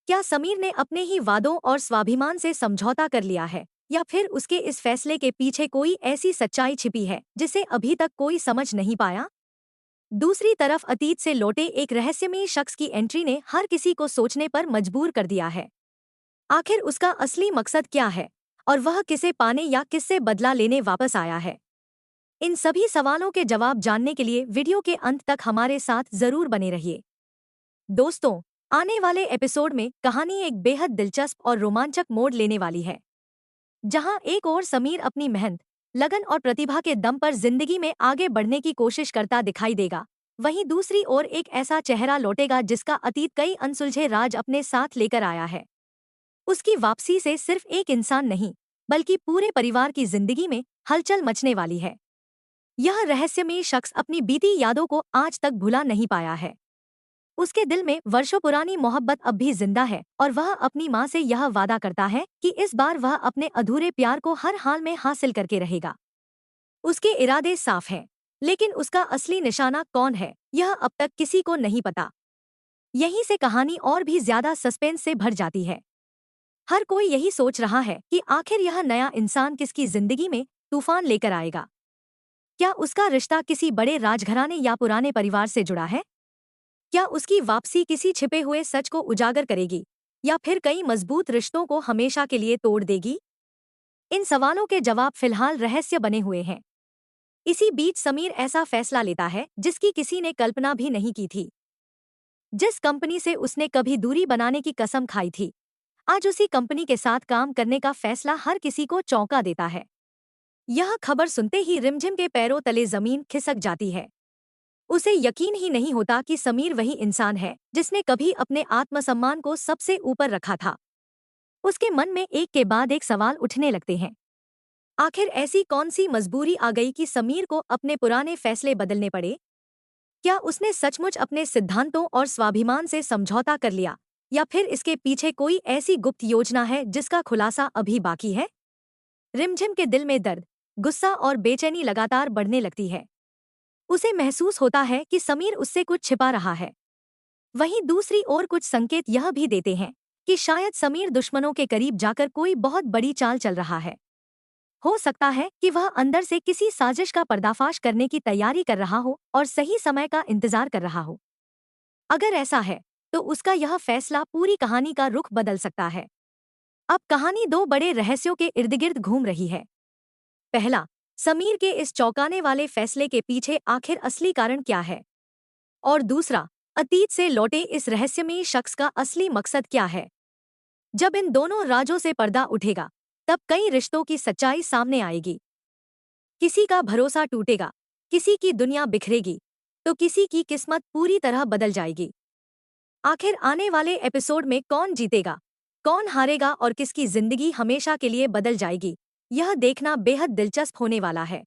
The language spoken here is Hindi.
क्या समीर ने अपने ही वादों और स्वाभिमान से समझौता कर लिया है, या फिर उसके इस फैसले के पीछे कोई ऐसी सच्चाई छिपी है जिसे अभी तक कोई समझ नहीं पाया? दूसरी तरफ अतीत से लौटे एक रहस्यमयी शख्स की एंट्री ने हर किसी को सोचने पर मजबूर कर दिया है। आखिर उसका असली मकसद क्या है, और वह किसे पाने या किससे बदला लेने वापस आया है? इन सभी सवालों के जवाब जानने के लिए वीडियो के अंत तक हमारे साथ जरूर बने रहिए। दोस्तों, आने वाले एपिसोड में कहानी एक बेहद दिलचस्प और रोमांचक मोड़ लेने वाली है, जहां एक ओर समीर अपनी मेहनत, लगन और प्रतिभा के दम पर जिंदगी में आगे बढ़ने की कोशिश करता दिखाई देगा। वहीं दूसरी ओर एक ऐसा चेहरा लौटेगा जिसका अतीत कई अनसुलझे राज अपने साथ लेकर आया है। उसकी वापसी से सिर्फ एक इंसान नहीं, बल्कि पूरे परिवार की जिंदगी में हलचल मचने वाली है। यह रहस्यमयी शख्स अपनी बीती यादों को आज तक भुला नहीं पाया है। उसके दिल में वर्षों पुरानी मोहब्बत अब भी जिंदा है, और वह अपनी माँ से यह वादा करता है कि इस बार वह अपने अधूरे प्यार को हर हाल में हासिल करके रहेगा। उसके इरादे साफ हैं, लेकिन उसका असली निशाना कौन है, यह अब तक किसी को नहीं पता। यहीं से कहानी और भी ज्यादा सस्पेंस से भर जाती है। हर कोई यही सोच रहा है कि आखिर यह नया इंसान किसकी जिंदगी में तूफान लेकर आएगा। क्या उसका रिश्ता किसी बड़े राजघराने या पुराने परिवार से जुड़ा है? क्या उसकी वापसी किसी छिपे हुए सच को उजागर करेगी, या फिर कई मजबूत रिश्तों को हमेशा के लिए तोड़ देगी? इन सवालों के जवाब फिलहाल रहस्य बने हुए हैं। इसी बीच समीर ऐसा फैसला लेता है जिसकी किसी ने कल्पना भी नहीं की थी। जिस कंपनी से उसने कभी दूरी बनाने की कसम खाई थी, आज उसी कंपनी के साथ काम करने का फैसला हर किसी को चौंका देता है। यह खबर सुनते ही रिमझिम के पैरों तले जमीन खिसक जाती है। उसे यकीन ही नहीं होता कि समीर वही इंसान है जिसने कभी अपने आत्मसम्मान को सबसे ऊपर रखा था। उसके मन में एक के बाद एक सवाल उठने लगते हैं। आखिर ऐसी कौन सी मजबूरी आ गई कि समीर को अपने पुराने फैसले बदलने पड़े? क्या उसने सचमुच अपने सिद्धांतों और स्वाभिमान से समझौता कर लिया, या फिर इसके पीछे कोई ऐसी गुप्त योजना है जिसका खुलासा अभी बाकी है? रिमझिम के दिल में दर्द, गुस्सा और बेचैनी लगातार बढ़ने लगती है। उसे महसूस होता है कि समीर उससे कुछ छिपा रहा है। वहीं दूसरी ओर कुछ संकेत यह भी देते हैं कि शायद समीर दुश्मनों के करीब जाकर कोई बहुत बड़ी चाल चल रहा है। हो सकता है कि वह अंदर से किसी साजिश का पर्दाफाश करने की तैयारी कर रहा हो और सही समय का इंतजार कर रहा हो। अगर ऐसा है, तो उसका यह फैसला पूरी कहानी का रुख बदल सकता है। अब कहानी दो बड़े रहस्यों के इर्द गिर्द घूम रही है। पहला, समीर के इस चौंकाने वाले फैसले के पीछे आखिर असली कारण क्या है? और दूसरा, अतीत से लौटे इस रहस्यमयी शख्स का असली मकसद क्या है? जब इन दोनों राजों से पर्दा उठेगा, तब कई रिश्तों की सच्चाई सामने आएगी। किसी का भरोसा टूटेगा, किसी की दुनिया बिखरेगी, तो किसी की किस्मत पूरी तरह बदल जाएगी। आखिर आने वाले एपिसोड में कौन जीतेगा, कौन हारेगा और किसकी जिंदगी हमेशा के लिए बदल जाएगी, यह देखना बेहद दिलचस्प होने वाला है।